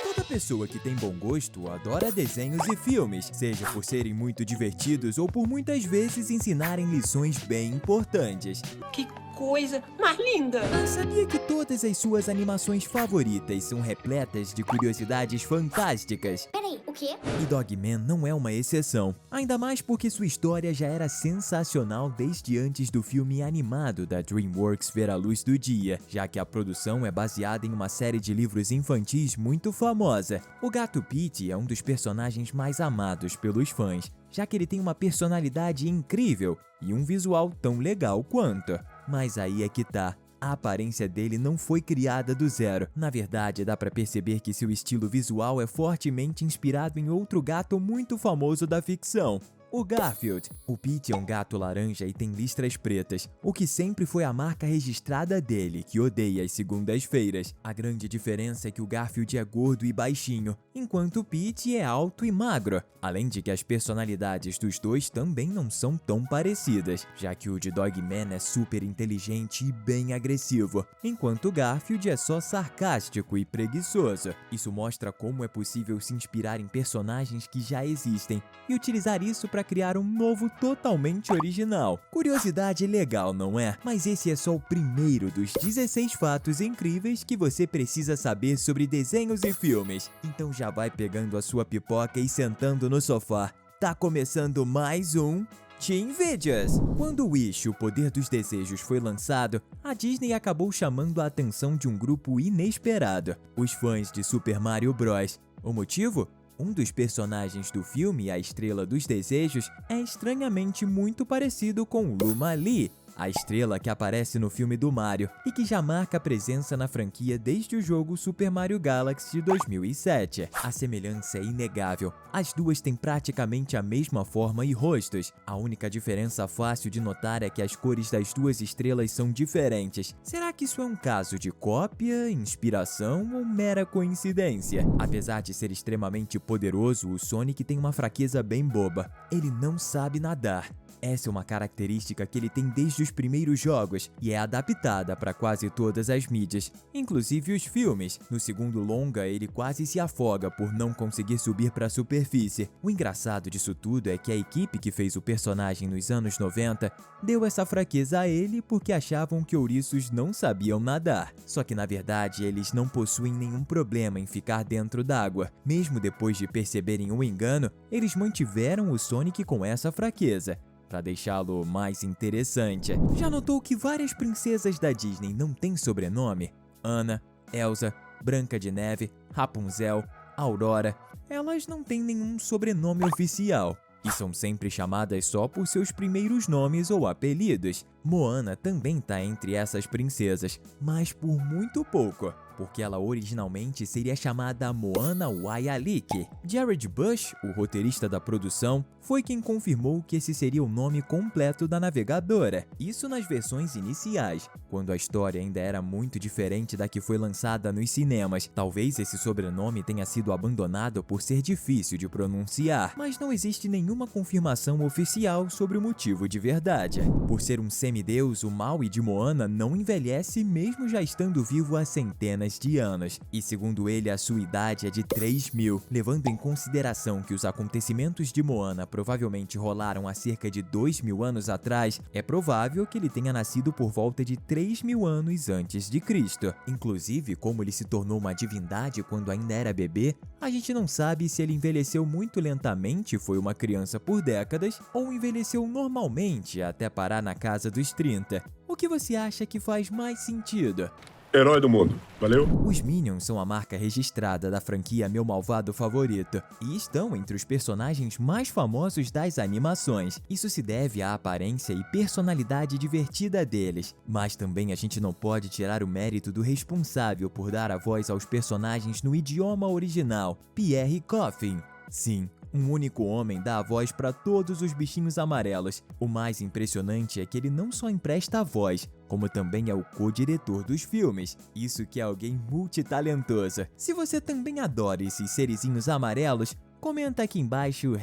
Toda pessoa que tem bom gosto adora desenhos e filmes, seja por serem muito divertidos ou por muitas vezes ensinarem lições bem importantes. Que coisa mais linda! Mas sabia que todas as suas animações favoritas são repletas de curiosidades fantásticas? Peraí, o quê? E Dogman não é uma exceção, ainda mais porque sua história já era sensacional desde antes do filme animado da DreamWorks ver a luz do dia, já que a produção é baseada em uma série de livros infantis muito famosa. O gato Pete é um dos personagens mais amados pelos fãs, já que ele tem uma personalidade incrível e um visual tão legal quanto. Mas aí é que tá. A aparência dele não foi criada do zero. Na verdade, dá pra perceber que seu estilo visual é fortemente inspirado em outro gato muito famoso da ficção, o Garfield. O Pete é um gato laranja e tem listras pretas, o que sempre foi a marca registrada dele, que odeia as segundas-feiras. A grande diferença é que o Garfield é gordo e baixinho, enquanto o Pete é alto e magro. Além de que as personalidades dos dois também não são tão parecidas, já que o de Dogman é super inteligente e bem agressivo, enquanto o Garfield é só sarcástico e preguiçoso. Isso mostra como é possível se inspirar em personagens que já existem e utilizar isso para criar um novo totalmente original. Curiosidade legal, não é? Mas esse é só o primeiro dos 16 fatos incríveis que você precisa saber sobre desenhos e filmes. Então já vai pegando a sua pipoca e sentando no sofá. Tá começando mais um Teen Videos! Quando Wish, o Poder dos Desejos, foi lançado, a Disney acabou chamando a atenção de um grupo inesperado, os fãs de Super Mario Bros. O motivo? Um dos personagens do filme, a Estrela dos Desejos, é estranhamente muito parecido com Luma Lee, a estrela que aparece no filme do Mario e que já marca presença na franquia desde o jogo Super Mario Galaxy de 2007. A semelhança é inegável. As duas têm praticamente a mesma forma e rostos. A única diferença fácil de notar é que as cores das duas estrelas são diferentes. Será que isso é um caso de cópia, inspiração ou mera coincidência? Apesar de ser extremamente poderoso, o Sonic tem uma fraqueza bem boba. Ele não sabe nadar. Essa é uma característica que ele tem desde os primeiros jogos e é adaptada para quase todas as mídias, inclusive os filmes. No segundo longa, ele quase se afoga por não conseguir subir para a superfície. O engraçado disso tudo é que a equipe que fez o personagem nos anos 90 deu essa fraqueza a ele porque achavam que ouriços não sabiam nadar. Só que na verdade eles não possuem nenhum problema em ficar dentro d'água. Mesmo depois de perceberem o engano, eles mantiveram o Sonic com essa fraqueza, para deixá-lo mais interessante. Já notou que várias princesas da Disney não têm sobrenome? Anna, Elsa, Branca de Neve, Rapunzel, Aurora, elas não têm nenhum sobrenome oficial e são sempre chamadas só por seus primeiros nomes ou apelidos. Moana também tá entre essas princesas, mas por muito pouco, porque ela originalmente seria chamada Moana Waialike. Jared Bush, o roteirista da produção, foi quem confirmou que esse seria o nome completo da navegadora. Isso nas versões iniciais, quando a história ainda era muito diferente da que foi lançada nos cinemas. Talvez esse sobrenome tenha sido abandonado por ser difícil de pronunciar, mas não existe nenhuma confirmação oficial sobre o motivo de verdade. Por ser um semideus, o Maui de Moana não envelhece mesmo já estando vivo há centenas de anos, e segundo ele a sua idade é de 3.000, levando em consideração que os acontecimentos de Moana provavelmente rolaram há cerca de 2.000 anos atrás, é provável que ele tenha nascido por volta de 3.000 anos antes de Cristo. Inclusive, como ele se tornou uma divindade quando ainda era bebê, a gente não sabe se ele envelheceu muito lentamente, foi uma criança por décadas, ou envelheceu normalmente até parar na casa dos 30. O que você acha que faz mais sentido? Herói do mundo, valeu? Os Minions são a marca registrada da franquia Meu Malvado Favorito e estão entre os personagens mais famosos das animações. Isso se deve à aparência e personalidade divertida deles, mas também a gente não pode tirar o mérito do responsável por dar a voz aos personagens no idioma original, Pierre Coffin. Sim, um único homem dá a voz para todos os bichinhos amarelos. O mais impressionante é que ele não só empresta a voz, como também é o co-diretor dos filmes. Isso que é alguém multitalentoso. Se você também adora esses serizinhos amarelos, comenta aqui embaixo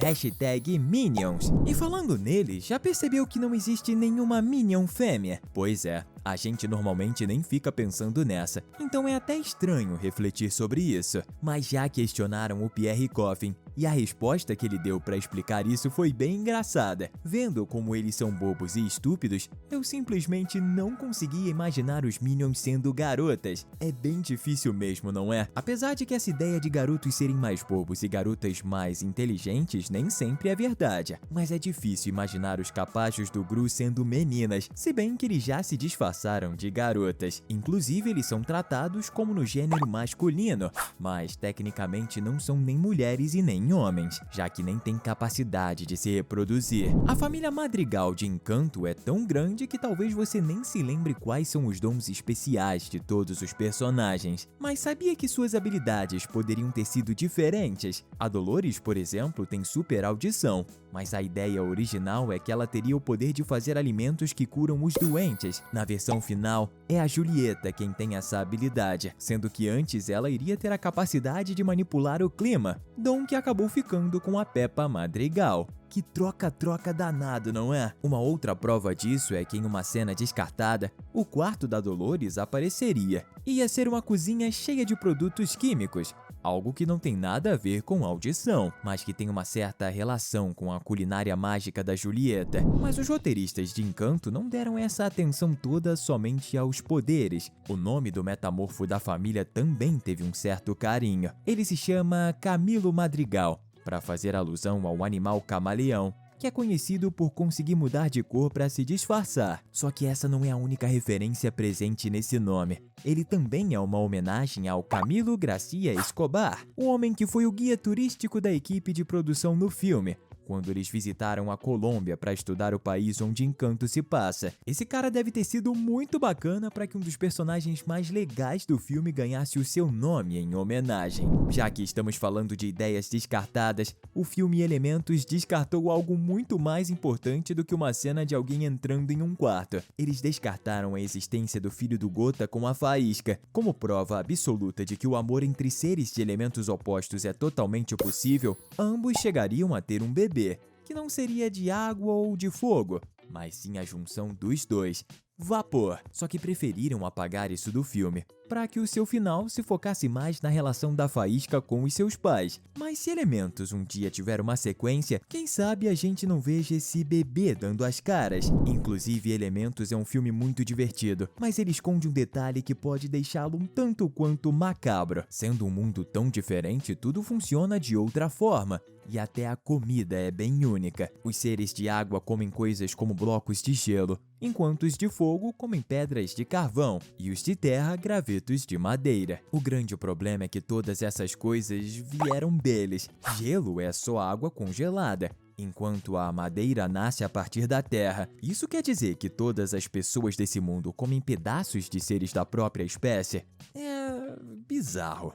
#Minions. E falando neles, já percebeu que não existe nenhuma Minion fêmea? Pois é, A gente normalmente nem fica pensando nessa, então é até estranho refletir sobre isso. Mas já questionaram o Pierre Coffin, e a resposta que ele deu para explicar isso foi bem engraçada. Vendo como eles são bobos e estúpidos, eu simplesmente não conseguia imaginar os Minions sendo garotas. É bem difícil mesmo, não é? Apesar de que essa ideia de garotos serem mais bobos e garotas mais inteligentes nem sempre é verdade. Mas é difícil imaginar os capachos do Gru sendo meninas, se bem que eles já se disfarçaram de garotas. Inclusive, eles são tratados como no gênero masculino, mas tecnicamente não são nem mulheres e nem homens, já que nem têm capacidade de se reproduzir. A família Madrigal de Encanto é tão grande que talvez você nem se lembre quais são os dons especiais de todos os personagens, mas sabia que suas habilidades poderiam ter sido diferentes? A Dolores, por exemplo, tem super audição, mas a ideia original é que ela teria o poder de fazer alimentos que curam os doentes. Na versão final, é a Julieta quem tem essa habilidade, sendo que antes ela iria ter a capacidade de manipular o clima, dom que acabou ficando com a Peppa Madrigal. Que troca-troca danado, não é? Uma outra prova disso é que em uma cena descartada, o quarto da Dolores apareceria. Ia ser uma cozinha cheia de produtos químicos, algo que não tem nada a ver com audição, mas que tem uma certa relação com a culinária mágica da Julieta. Mas os roteiristas de Encanto não deram essa atenção toda somente aos poderes. O nome do metamorfo da família também teve um certo carinho. Ele se chama Camilo Madrigal, para fazer alusão ao animal camaleão, que é conhecido por conseguir mudar de cor para se disfarçar. Só que essa não é a única referência presente nesse nome. Ele também é uma homenagem ao Camilo Gracia Escobar, o homem que foi o guia turístico da equipe de produção no filme, quando eles visitaram a Colômbia para estudar o país onde Encanto se passa. Esse cara deve ter sido muito bacana para que um dos personagens mais legais do filme ganhasse o seu nome em homenagem. Já que estamos falando de ideias descartadas, o filme Elementos descartou algo muito mais importante do que uma cena de alguém entrando em um quarto. Eles descartaram a existência do filho do Gota com a faísca. Como prova absoluta de que o amor entre seres de elementos opostos é totalmente possível, ambos chegariam a ter um bebê, que não seria de água ou de fogo, mas sim a junção dos dois, vapor. Só que preferiram apagar isso do filme, para que o seu final se focasse mais na relação da Faísca com os seus pais. Mas se Elementos um dia tiver uma sequência, quem sabe a gente não veja esse bebê dando as caras. Inclusive, Elementos é um filme muito divertido, mas ele esconde um detalhe que pode deixá-lo um tanto quanto macabro. Sendo um mundo tão diferente, tudo funciona de outra forma. E até a comida é bem única. Os seres de água comem coisas como blocos de gelo, enquanto os de fogo comem pedras de carvão e os de terra gravetos de madeira. O grande problema é que todas essas coisas vieram deles. Gelo é só água congelada, enquanto a madeira nasce a partir da terra. Isso quer dizer que todas as pessoas desse mundo comem pedaços de seres da própria espécie? É bizarro.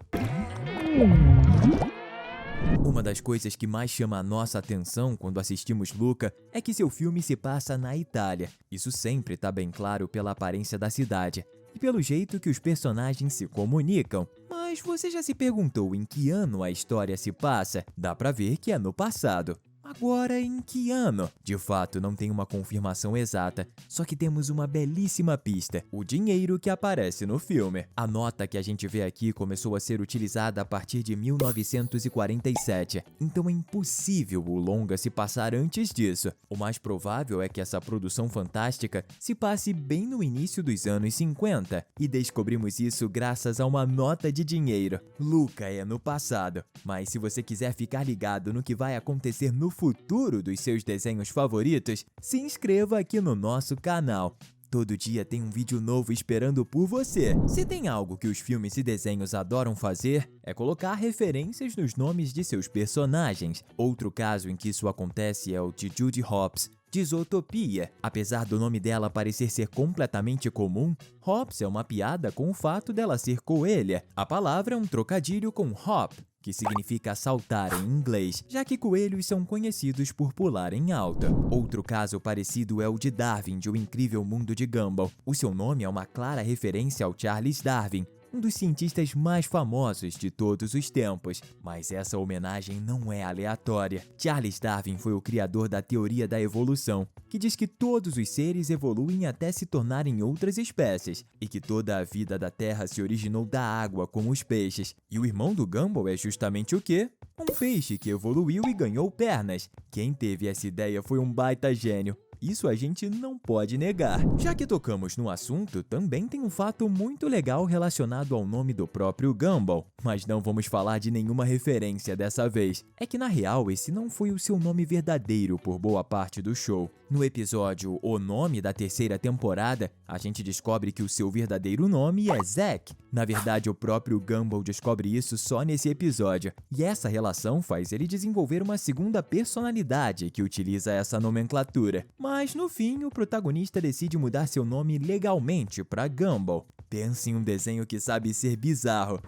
Uma das coisas que mais chama a nossa atenção quando assistimos Luca é que seu filme se passa na Itália. Isso sempre está bem claro pela aparência da cidade e pelo jeito que os personagens se comunicam. Mas você já se perguntou em que ano a história se passa? Dá pra ver que é no passado. Agora, em que ano? De fato, não tem uma confirmação exata, só que temos uma belíssima pista: o dinheiro que aparece no filme. A nota que a gente vê aqui começou a ser utilizada a partir de 1947, então é impossível o longa se passar antes disso. O mais provável é que essa produção fantástica se passe bem no início dos anos 50, e descobrimos isso graças a uma nota de dinheiro. Luca é no passado, mas se você quiser ficar ligado no que vai acontecer no futuro dos seus desenhos favoritos, se inscreva aqui no nosso canal. Todo dia tem um vídeo novo esperando por você. Se tem algo que os filmes e desenhos adoram fazer, é colocar referências nos nomes de seus personagens. Outro caso em que isso acontece é o de Judy Hopps, de Zootopia. Apesar do nome dela parecer ser completamente comum, Hopps é uma piada com o fato dela ser coelha. A palavra é um trocadilho com hop, que significa saltar em inglês, já que coelhos são conhecidos por pularem alto. Outro caso parecido é o de Darwin, de O Incrível Mundo de Gumball. O seu nome é uma clara referência ao Charles Darwin, um dos cientistas mais famosos de todos os tempos. Mas essa homenagem não é aleatória. Charles Darwin foi o criador da teoria da evolução, que diz que todos os seres evoluem até se tornarem outras espécies, e que toda a vida da Terra se originou da água, como os peixes. E o irmão do Gumball é justamente o quê? Um peixe que evoluiu e ganhou pernas. Quem teve essa ideia foi um baita gênio. Isso a gente não pode negar. Já que tocamos no assunto, também tem um fato muito legal relacionado ao nome do próprio Gumball, mas não vamos falar de nenhuma referência dessa vez. É que na real esse não foi o seu nome verdadeiro por boa parte do show. No episódio O Nome da terceira temporada, a gente descobre que o seu verdadeiro nome é Zack. Na verdade, o próprio Gumball descobre isso só nesse episódio, e essa relação faz ele desenvolver uma segunda personalidade que utiliza essa nomenclatura. Mas no fim, o protagonista decide mudar seu nome legalmente para Gumball. Pense em um desenho que sabe ser bizarro.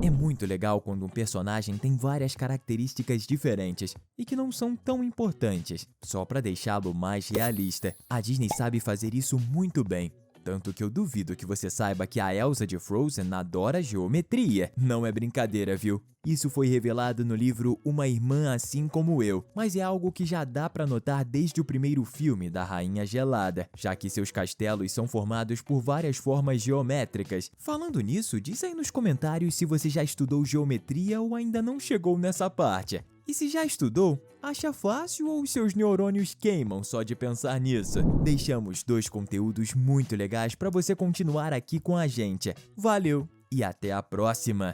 É muito legal quando um personagem tem várias características diferentes e que não são tão importantes, só para deixá-lo mais realista. A Disney sabe fazer isso muito bem. Tanto que eu duvido que você saiba que a Elsa de Frozen adora geometria. Não é brincadeira, viu? Isso foi revelado no livro Uma Irmã Assim Como Eu, mas é algo que já dá pra notar desde o primeiro filme da Rainha Gelada, já que seus castelos são formados por várias formas geométricas. Falando nisso, diz aí nos comentários se você já estudou geometria ou ainda não chegou nessa parte. E se já estudou, acha fácil ou os seus neurônios queimam só de pensar nisso? Deixamos 2 conteúdos muito legais para você continuar aqui com a gente. Valeu e até a próxima!